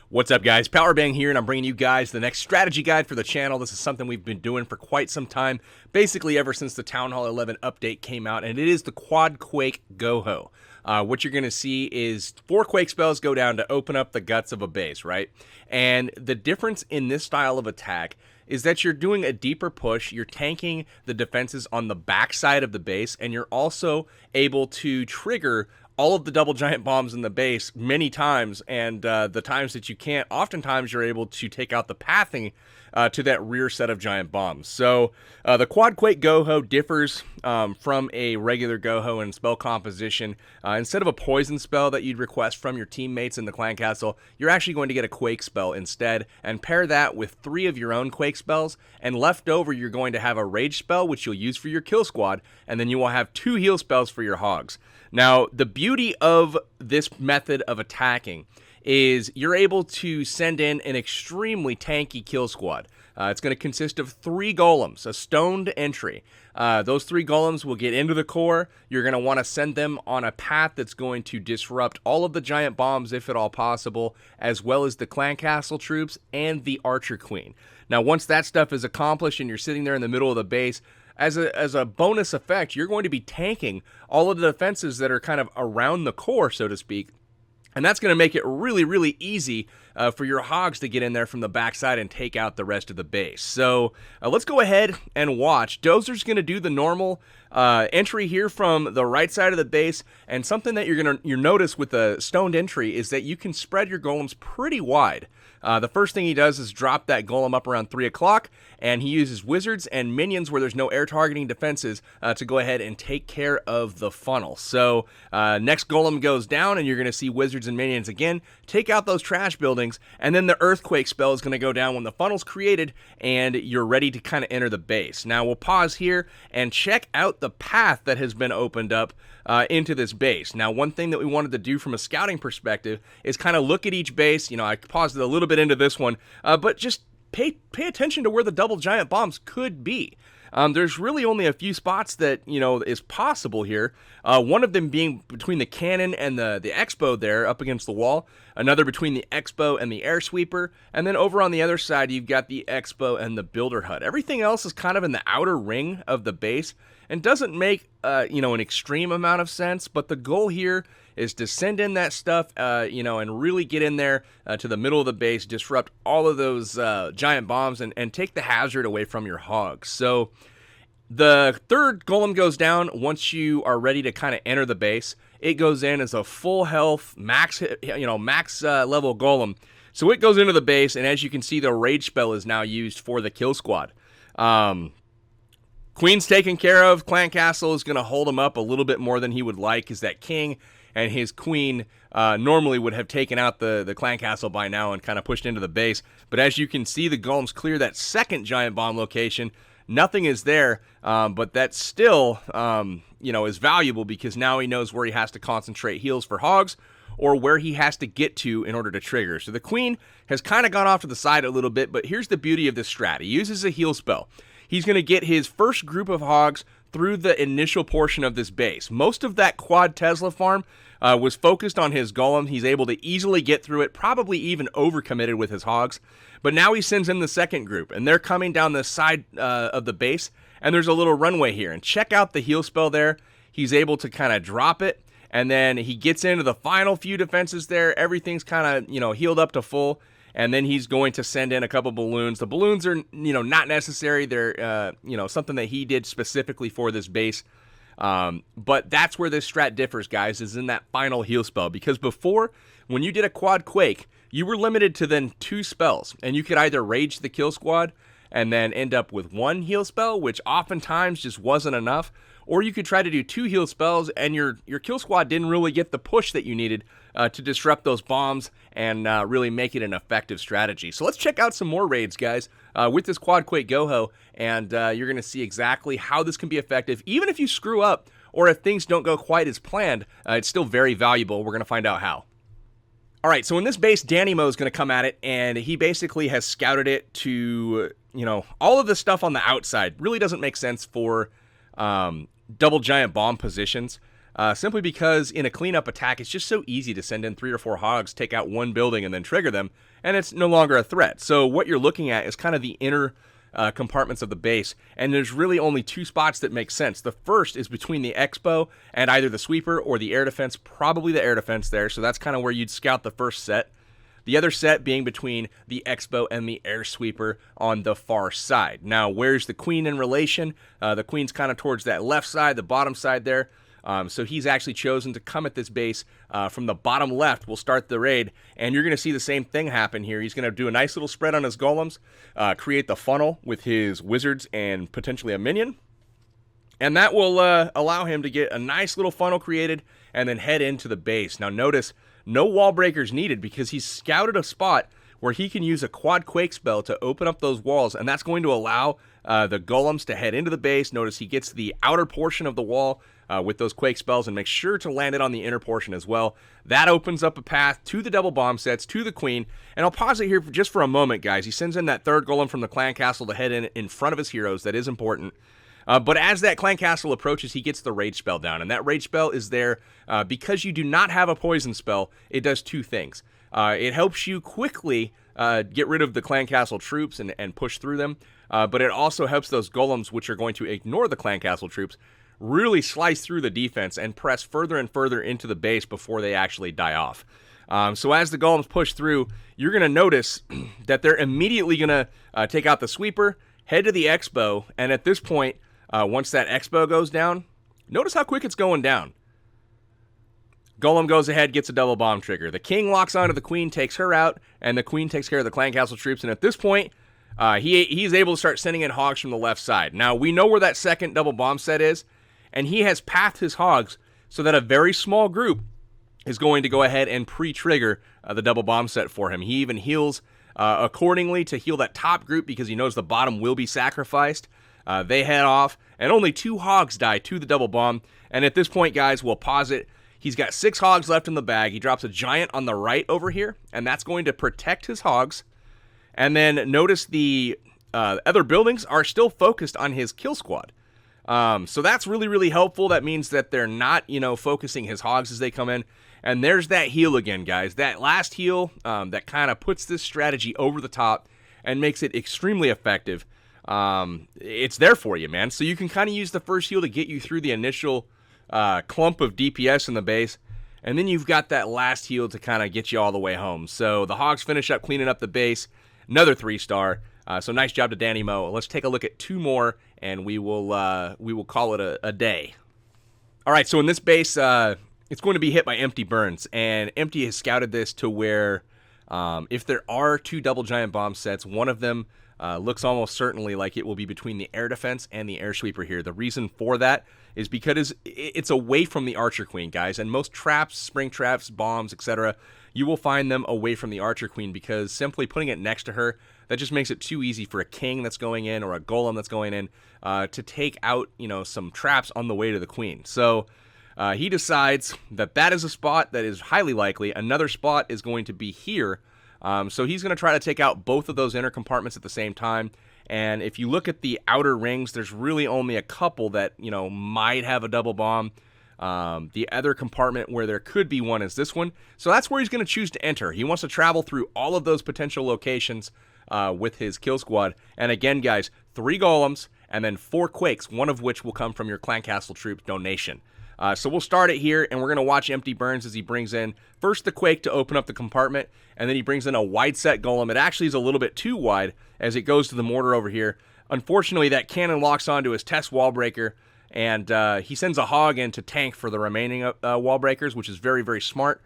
What's up, guys? Powerbang here, and I'm bringing you guys the next strategy guide for the channel. This is something we've been doing for quite some time, basically ever since the Town Hall 11 update came out, and it is the Quad-Quake GoHo. What you're going to see is 4 Quake spells go down to open up the guts of a base, right? And the difference in this style of attack is that you're doing a deeper push, you're tanking the defenses on the backside of the base, and you're also able to trigger all of the double giant bombs in the base many times, and the times that you can't, oftentimes you're able to take out the pathing to that rear set of giant bombs. So the Quad-Quake GoHo differs from a regular GoHo in spell composition. Instead of a poison spell that you'd request from your teammates in the clan castle, you're actually going to get a Quake spell instead, and pair that with 3 of your own Quake spells, and left over you're going to have a rage spell, which you'll use for your kill squad, and then you will have 2 heal spells for your hogs. Now, the beauty of this method of attacking is you're able to send in an extremely tanky kill squad. It's going to consist of 3 golems, a stoned entry. Those 3 golems will get into the core. You're going to want to send them on a path that's going to disrupt all of the giant bombs, if at all possible, as well as the clan castle troops and the archer queen. Now, once that stuff is accomplished and you're sitting there in the middle of the base, as a bonus effect, you're going to be tanking all of the defenses that are kind of around the core, so to speak. And that's going to make it really, really easy for your hogs to get in there from the backside and take out the rest of the base. So let's go ahead and watch. Dozer's going to do the normal entry here from the right side of the base, and something that you'll notice with the stoned entry is that you can spread your golems pretty wide. The first thing he does is drop that golem up around 3 o'clock, and he uses wizards and minions where there's no air targeting defenses to go ahead and take care of the funnel. So next golem goes down, and you're going to see wizards and minions again take out those trash buildings, and then the earthquake spell is going to go down when the funnel's created and you're ready to kind of enter the base. Now we'll pause here and check out the path that has been opened up into this base. Now, one thing that we wanted to do from a scouting perspective is kind of look at each base. You know, I paused it a little bit into this one, but just pay attention to where the double giant bombs could be. There's really only a few spots that, you know, is possible here. One of them being between the cannon and the expo there up against the wall. Another between the expo and the air sweeper. And then over on the other side, you've got the expo and the builder hut. Everything else is kind of in the outer ring of the base and doesn't make, you know, an extreme amount of sense. But the goal here is to send in that stuff, you know, and really get in there to the middle of the base, disrupt all of those giant bombs, and take the hazard away from your hogs. So the third golem goes down once you are ready to kind of enter the base. It goes in as a full health, max level golem. So it goes into the base, and as you can see, the rage spell is now used for the kill squad. Queen's taken care of. Clan Castle is going to hold him up a little bit more than he would like, because that king and his queen normally would have taken out the clan castle by now and kind of pushed into the base. But as you can see, the golems clear that second giant bomb location. Nothing is there, but that still, you know, is valuable, because now he knows where he has to concentrate heals for hogs, or where he has to get to in order to trigger. So the queen has kind of gone off to the side a little bit, but here's the beauty of this strat. He uses a heal spell. He's going to get his first group of hogs through the initial portion of this base. Most of that quad Tesla farm was focused on his golem. He's able to easily get through it, probably even overcommitted with his hogs. But now he sends in the second group, and they're coming down the side of the base, and there's a little runway here. And check out the heal spell there. He's able to kind of drop it, and then he gets into the final few defenses there. Everything's kind of, you know, healed up to full. And then he's going to send in a couple balloons. The balloons are, you know, not necessary. They're, you know, something that he did specifically for this base. But that's where this strat differs, guys, is in that final heal spell. Because before, when you did a quad quake, you were limited to then 2 spells. And you could either rage the kill squad and then end up with 1 heal spell, which oftentimes just wasn't enough. Or you could try to do 2 heal spells, and your kill squad didn't really get the push that you needed to disrupt those bombs and really make it an effective strategy. So let's check out some more raids, guys, with this Quad-Quake GoHo, and you're going to see exactly how this can be effective. Even if you screw up, or if things don't go quite as planned, it's still very valuable. We're going to find out how. All right, so in this base, Danny Mo is going to come at it, and he basically has scouted it to, you know, all of the stuff on the outside really doesn't make sense for double giant bomb positions. simply because in a cleanup attack, it's just so easy to send in 3 or 4 hogs, take out one building, and then trigger them, and it's no longer a threat. So what you're looking at is kind of the inner compartments of the base, and there's really only 2 spots that make sense. The first is between the expo and either the sweeper or the air defense, probably the air defense there, so that's kind of where you'd scout the first set. The other set being between the expo and the air sweeper on the far side. Now, where's the queen in relation? The queen's kind of towards that left side, the bottom side there. So he's actually chosen to come at this base from the bottom left. We'll start the raid, and you're going to see the same thing happen here. He's going to do a nice little spread on his golems, create the funnel with his wizards and potentially a minion. And that will allow him to get a nice little funnel created and then head into the base. Now notice, no wall breakers needed because he's scouted a spot where he can use a Quad-Quake spell to open up those walls, and that's going to allow the golems to head into the base. Notice he gets the outer portion of the wall with those Quake spells, and make sure to land it on the inner portion as well. That opens up a path to the double bomb sets, to the queen, and I'll pause it here just for a moment, guys. He sends in that third golem from the clan castle to head in front of his heroes. That is important. But as that clan castle approaches, he gets the rage spell down, and that rage spell is there because you do not have a poison spell. It does 2 things. It helps you quickly get rid of the clan castle troops and push through them, but it also helps those golems, which are going to ignore the clan castle troops, really slice through the defense and press further and further into the base before they actually die off. So as the golems push through, you're going to notice that they're immediately going to take out the sweeper, head to the expo, and at this point, once that expo goes down, notice how quick it's going down. Golem goes ahead, gets a double bomb trigger. The king locks onto the queen, takes her out, and the queen takes care of the clan castle troops. And at this point, he's able to start sending in hogs from the left side. Now, we know where that second double bomb set is, and he has pathed his hogs so that a very small group is going to go ahead and pre-trigger the double bomb set for him. He even heals accordingly to heal that top group because he knows the bottom will be sacrificed. They head off, and only 2 hogs die to the double bomb. And at this point, guys, we'll pause it. He's got 6 hogs left in the bag. He drops a giant on the right over here, and that's going to protect his hogs. And then notice the other buildings are still focused on his kill squad. So that's really, really helpful. That means that they're not, focusing his hogs as they come in. And there's that heal again, guys. That last heal that kind of puts this strategy over the top and makes it extremely effective. It's there for you, man. So you can kind of use the first heal to get you through the initial clump of DPS in the base, and then you've got that last heal to kind of get you all the way home. So the hogs finish up cleaning up the base, another 3-star. So nice job to Danny Mo. Let's take a look at 2 more, and we will call it a day. All right, so in this base, it's going to be hit by Empty Burns, and Empty has scouted this to where if there are 2 double giant bomb sets, one of them looks almost certainly like it will be between the air defense and the air sweeper here. The reason for that is because it's away from the archer queen, guys, and most traps, spring traps, bombs, etc., you will find them away from the archer queen because simply putting it next to her, that just makes it too easy for a king that's going in or a golem that's going in to take out, some traps on the way to the queen. So he decides that is a spot that is highly likely. Another spot is going to be here. So he's going to try to take out both of those inner compartments at the same time. And if you look at the outer rings, there's really only a couple that, might have a double bomb. The other compartment where there could be one is this one. So that's where he's going to choose to enter. He wants to travel through all of those potential locations with his kill squad. And again, guys, 3 golems and then 4 quakes, one of which will come from your clan castle troops donation. So we'll start it here, and we're going to watch Empty Burns as he brings in first the Quake to open up the compartment, and then he brings in a wide set golem. It actually is a little bit too wide as it goes to the mortar over here. Unfortunately, that cannon locks onto his test wall breaker, and he sends a hog in to tank for the remaining wall breakers, which is very, very smart.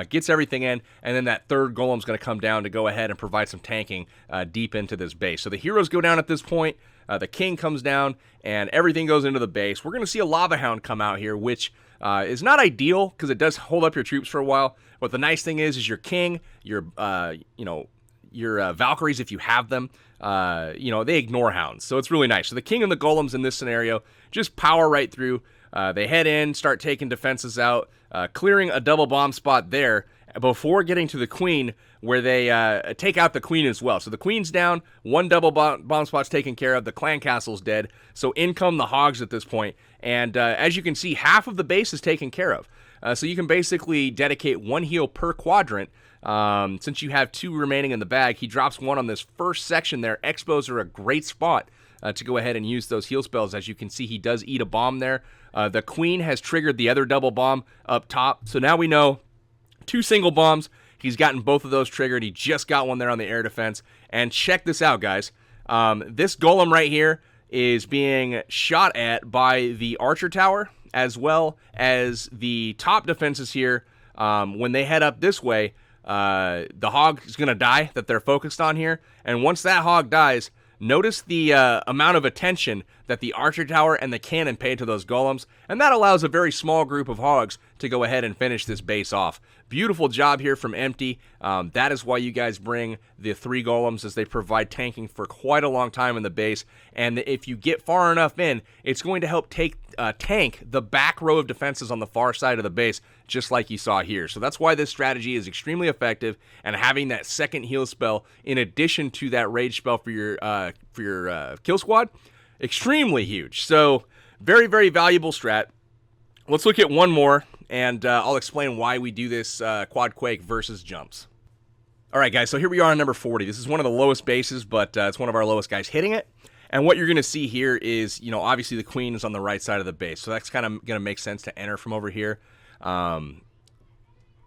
Gets everything in, and then that third golem's going to come down to go ahead and provide some tanking deep into this base. So the heroes go down at this point. The king comes down, and everything goes into the base. We're going to see a lava hound come out here, which is not ideal because it does hold up your troops for a while. But the nice thing is your king, your Valkyries, if you have them, they ignore hounds. So it's really nice. So the king and the golems in this scenario just power right through. They head in, start taking defenses out, clearing a double bomb spot there before getting to the queen, where they take out the queen as well. So the queen's down, one double bomb spot's taken care of, the clan castle's dead, so in come the hogs at this point, and as you can see, half of the base is taken care of. So you can basically dedicate one heal per quadrant. Since you have 2 remaining in the bag, he drops 1 on this first section there. Expos are a great spot to go ahead and use those heal spells. As you can see, he does eat a bomb there. The queen has triggered the other double bomb up top, so now we know 2 single bombs. He's gotten both of those triggered. He just got one there on the air defense. And check this out, guys. This golem right here is being shot at by the archer tower, as well as the top defenses here. When they head up this way, the hog is going to die that they're focused on here. And once that hog dies, notice the amount of attention that the archer tower and the cannon pay to those golems, and that allows a very small group of hogs to go ahead and finish this base off. Beautiful job here from Empty. That is why you guys bring the 3 golems, as they provide tanking for quite a long time in the base, and if you get far enough in, it's going to help tank the back row of defenses on the far side of the base, just like you saw here. So that's why this strategy is extremely effective, and having that second heal spell in addition to that rage spell for your kill squad, extremely huge. So very, very valuable strat. Let's look at one more, and I'll explain why we do this Quad-Quake versus jumps. All right, guys, so here we are on number 40. This is one of the lowest bases, but it's one of our lowest guys hitting it. And what you're going to see here is, obviously the queen is on the right side of the base, so that's kind of going to make sense to enter from over here.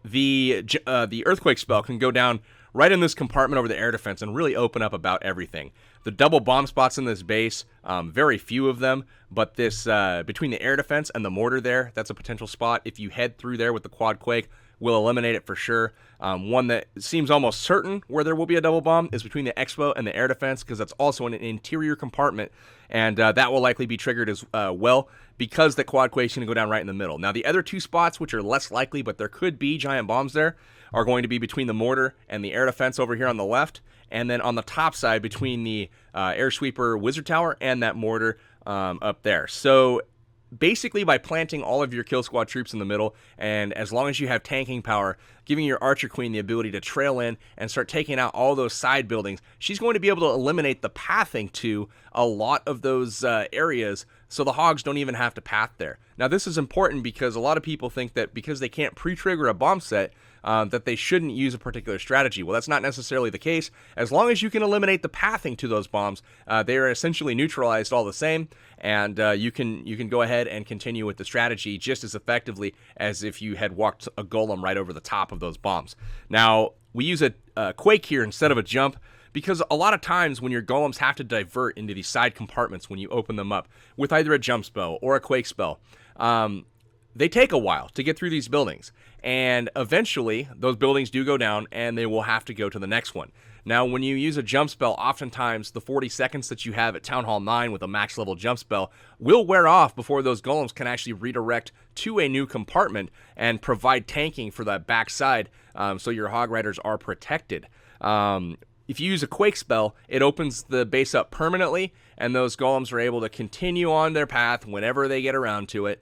The earthquake spell can go down right in this compartment over the air defense and really open up about everything. The double bomb spots in this base, very few of them, but this between the air defense and the mortar there, that's a potential spot. If you head through there with the Quad-Quake, we'll eliminate it for sure. One that seems almost certain where there will be a double bomb is between the expo and the air defense, because that's also an interior compartment, and that will likely be triggered as well, because the Quad-Quake's going to go down right in the middle. Now, the other 2 spots, which are less likely, but there could be giant bombs there, are going to be between the mortar and the air defense over here on the left, and then on the top side between the air sweeper wizard tower and that mortar up there. So basically, by planting all of your kill squad troops in the middle, and as long as you have tanking power, giving your archer queen the ability to trail in and start taking out all those side buildings, she's going to be able to eliminate the pathing to a lot of those areas, so the hogs don't even have to path there. Now, this is important because a lot of people think that because they can't pre-trigger a bomb set, that they shouldn't use a particular strategy. Well, that's not necessarily the case. As long as you can eliminate the pathing to those bombs, they are essentially neutralized all the same, and you can go ahead and continue with the strategy just as effectively as if you had walked a golem right over the top of those bombs. Now, we use a quake here instead of a jump, because a lot of times when your golems have to divert into these side compartments when you open them up with either a jump spell or a quake spell, they take a while to get through these buildings, and eventually those buildings do go down and they will have to go to the next one. Now, when you use a jump spell, oftentimes the 40 seconds that you have at Town Hall 9 with a max level jump spell will wear off before those golems can actually redirect to a new compartment and provide tanking for that backside, so your Hog Riders are protected. If you use a quake spell, it opens the base up permanently, and those golems are able to continue on their path whenever they get around to it.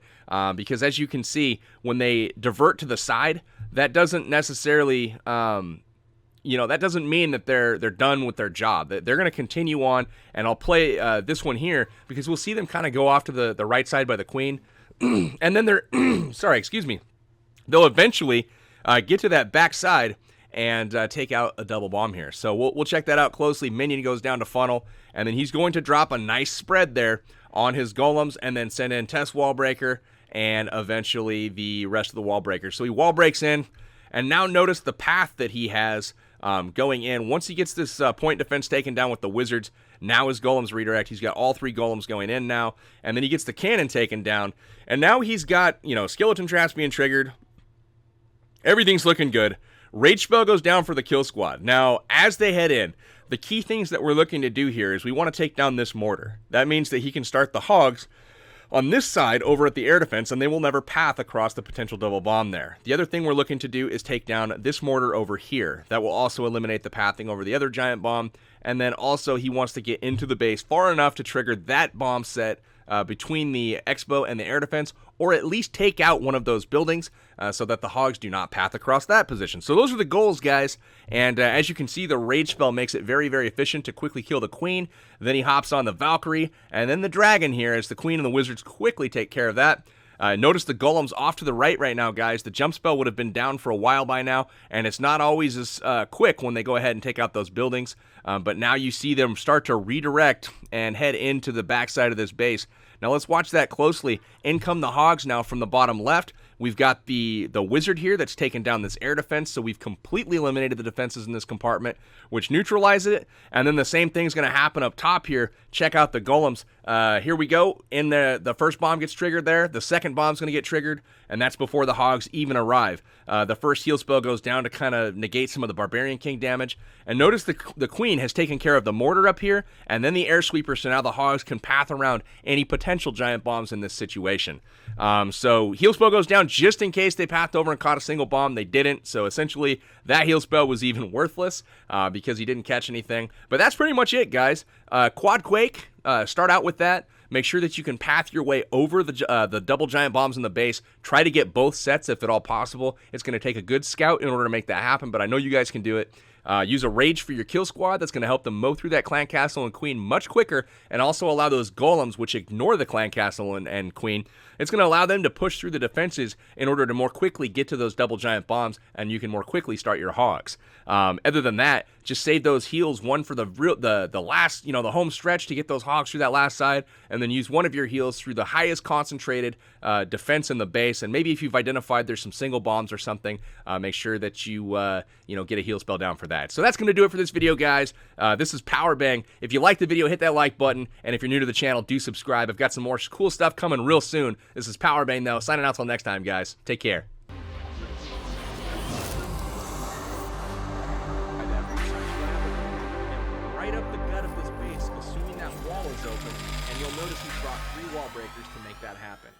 Because as you can see, when they divert to the side, that doesn't necessarily, that doesn't mean that they're done with their job. They're going to continue on, and I'll play this one here because we'll see them kind of go off to the right side by the queen, and then they're, they'll eventually get to that back side and take out a double bomb here. So we'll check that out closely. Minion goes down to funnel, and then he's going to drop a nice spread there on his golems, and then send in test wall breaker, and eventually the rest of the wall breakers. So he wall breaks in, and now notice the path that he has going in. Once he gets this point defense taken down with the wizards, now his golems redirect. He's got all 3 golems going in now, and then he gets the cannon taken down, and now he's got, skeleton traps being triggered. Everything's looking good. Rage spell goes down for the kill squad. Now, as they head in, the key things that we're looking to do here is we want to take down this mortar. That means that he can start the hogs on this side over at the air defense, and they will never path across the potential double bomb there. The other thing we're looking to do is take down this mortar over here. That will also eliminate the pathing over the other giant bomb, and then also he wants to get into the base far enough to trigger that bomb set between the Expo and the air defense, or at least take out one of those buildings so that the Hogs do not path across that position. So those are the goals, guys. And as you can see, the Rage spell makes it very, very efficient to quickly kill the Queen. Then he hops on the Valkyrie, and then the Dragon here as the Queen and the Wizards quickly take care of that. Notice the golems off to the right now, guys. The jump spell would have been down for a while by now, and it's not always as quick when they go ahead and take out those buildings. But now you see them start to redirect and head into the backside of this base. Now let's watch that closely. In come the Hogs now from the bottom left. We've got the Wizard here that's taken down this air defense, so we've completely eliminated the defenses in this compartment, which neutralizes it. And then the same thing's going to happen up top here. Check out the golems. Here we go. In the first bomb gets triggered there. The second bomb's going to get triggered, and that's before the Hogs even arrive. The first heal spell goes down to kind of negate some of the Barbarian King damage. And notice the Queen has taken care of the mortar up here, and then the air sweeper, so now the Hogs can path around any potential giant bombs in this situation. So heal spell goes down just in case they pathed over and caught a single bomb. They didn't, so essentially that heal spell was even worthless because he didn't catch anything. But that's pretty much it, guys. Quad-Quake, start out with that. Make sure that you can path your way over the double giant bombs in the base. Try to get both sets if at all possible. It's going to take a good scout in order to make that happen, but I know you guys can do it. Use a Rage for your kill squad. That's going to help them mow through that Clan Castle and Queen much quicker, and also allow those golems, which ignore the Clan Castle and Queen, it's going to allow them to push through the defenses in order to more quickly get to those double giant bombs, and you can more quickly start your Hogs. Other than that, just save those heals, one for the last, the home stretch to get those Hogs through that last side, and then use one of your heals through the highest concentrated defense in the base. And maybe if you've identified there's some single bombs or something, make sure that you get a heal spell down for that. So that's going to do it for this video, guys. This is Powerbang. If you liked the video, hit that like button, and if you're new to the channel, do subscribe. I've got some more cool stuff coming real soon. This is Powerbang, though. Signing out till next time, guys. Take care. Right up the gut of this base, assuming that wall is open, and you'll notice he's brought 3 wall breakers to make that happen.